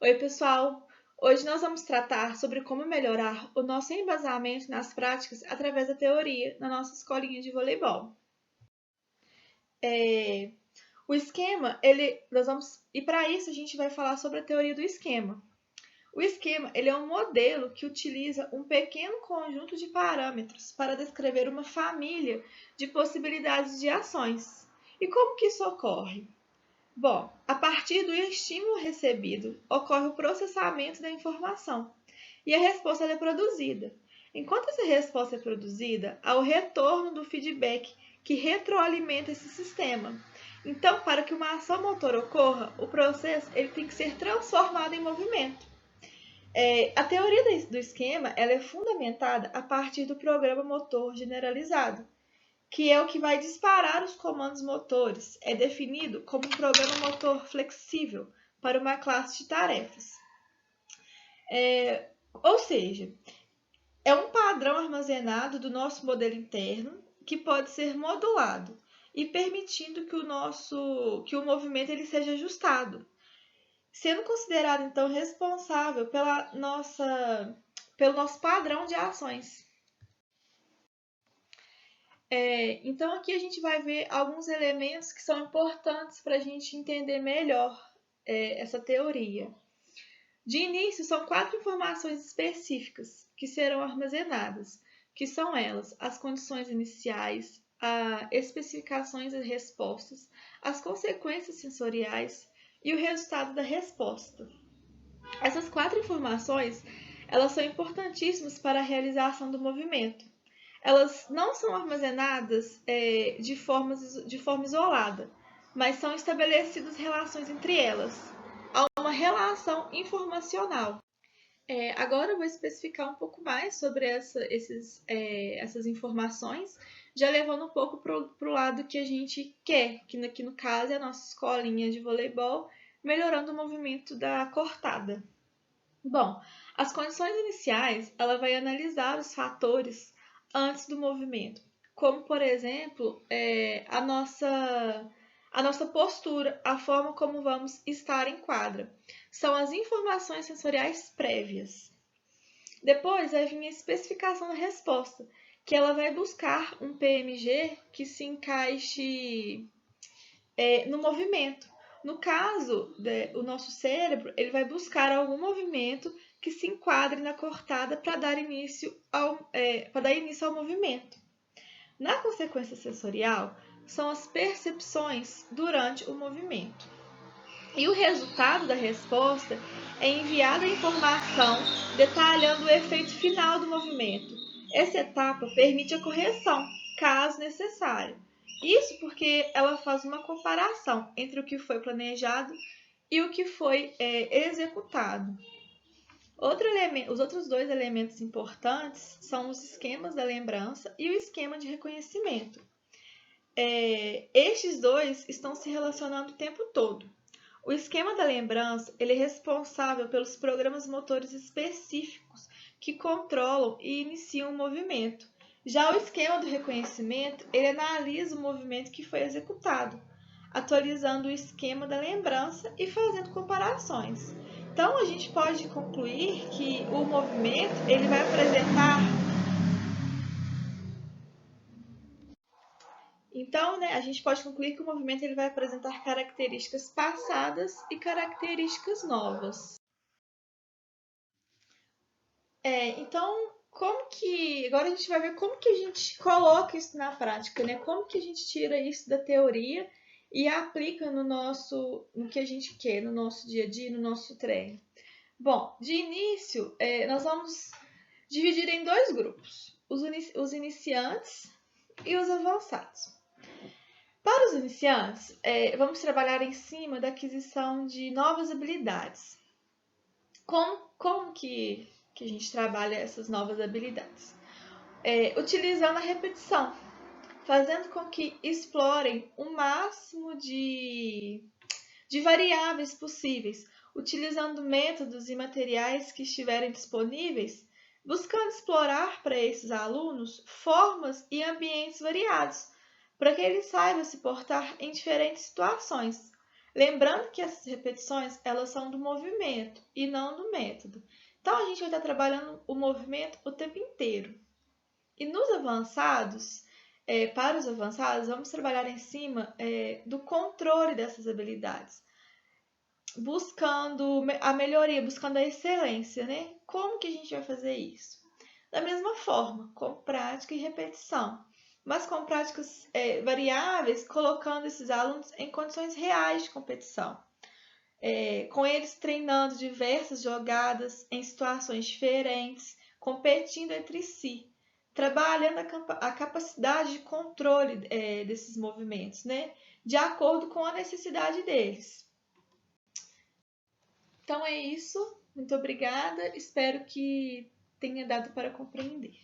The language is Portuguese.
Oi, pessoal! Hoje nós vamos tratar sobre como melhorar o nosso embasamento nas práticas através da teoria na nossa escolinha de voleibol. O esquema, e para isso a gente vai falar sobre a teoria do esquema. O esquema, ele é um modelo que utiliza um pequeno conjunto de parâmetros para descrever uma família de possibilidades de ações. E como que isso ocorre? Bom, a partir do estímulo recebido, ocorre o processamento da informação e a resposta é produzida. Enquanto essa resposta é produzida, há o retorno do feedback que retroalimenta esse sistema. Então, para que uma ação motora ocorra, o processo ele tem que ser transformado em movimento. A teoria do esquema ela é fundamentada a partir do programa motor generalizado, que é o que vai disparar os comandos motores, é definido como um programa motor flexível para uma classe de tarefas. Ou seja, é um padrão armazenado do nosso modelo interno que pode ser modulado e permitindo que o movimento ele seja ajustado, sendo considerado então responsável pelo nosso padrão de ações. Então aqui a gente vai ver alguns elementos que são importantes para a gente entender melhor essa teoria. De início, são 4 informações específicas que serão armazenadas, que são elas: as condições iniciais, as especificações e respostas, as consequências sensoriais e o resultado da resposta. Essas 4 informações, elas são importantíssimas para a realização do movimento. Elas não são armazenadas de forma isolada, mas são estabelecidas relações entre elas. Há uma relação informacional. Agora eu vou especificar um pouco mais sobre essas informações, já levando um pouco para o lado que a gente quer, que aqui no caso é a nossa escolinha de voleibol, melhorando o movimento da cortada. Bom, as condições iniciais, ela vai analisar os fatores antes do movimento, como, por exemplo, a nossa postura, a forma como vamos estar em quadra. São as informações sensoriais prévias. Depois vai vir a especificação da resposta, que ela vai buscar um PMG que se encaixe no movimento. No caso, o nosso cérebro ele vai buscar algum movimento que se enquadre na cortada para dar início ao movimento. Na consequência sensorial, são as percepções durante o movimento. E o resultado da resposta é enviada a informação detalhando o efeito final do movimento. Essa etapa permite a correção, caso necessário. Isso porque ela faz uma comparação entre o que foi planejado e o que foi executado. Os outros 2 elementos importantes são os esquemas da lembrança e o esquema de reconhecimento. Estes 2 estão se relacionando o tempo todo. O esquema da lembrança ele é responsável pelos programas motores específicos que controlam e iniciam o movimento. Já o esquema do reconhecimento ele analisa o movimento que foi executado, atualizando o esquema da lembrança e fazendo comparações. Então, a gente pode concluir que o movimento ele vai apresentar... Então, a gente pode concluir que o movimento ele vai apresentar características passadas e características novas. Então, agora a gente vai ver como que a gente coloca isso na prática, né? Como que a gente tira isso da teoria e aplica no que a gente quer, no nosso dia a dia, no nosso treino. Bom, de início, nós vamos dividir em 2 grupos, os iniciantes e os avançados. Para os iniciantes, vamos trabalhar em cima da aquisição de novas habilidades. Como que a gente trabalha essas novas habilidades? Utilizando a repetição, fazendo com que explorem o máximo de variáveis possíveis, utilizando métodos e materiais que estiverem disponíveis, buscando explorar para esses alunos formas e ambientes variados, para que eles saibam se portar em diferentes situações. Lembrando que essas repetições, elas são do movimento e não do método. Então, a gente vai estar trabalhando o movimento o tempo inteiro. E nos avançados, para os avançados, vamos trabalhar em cima do controle dessas habilidades, buscando a melhoria, buscando a excelência, né? Como que a gente vai fazer isso? Da mesma forma, com prática e repetição, mas com práticas variáveis, colocando esses alunos em condições reais de competição, com eles treinando diversas jogadas em situações diferentes, competindo entre si, trabalhando a capacidade de controle desses movimentos, né? De acordo com a necessidade deles. Então é isso. Muito obrigada. Espero que tenha dado para compreender.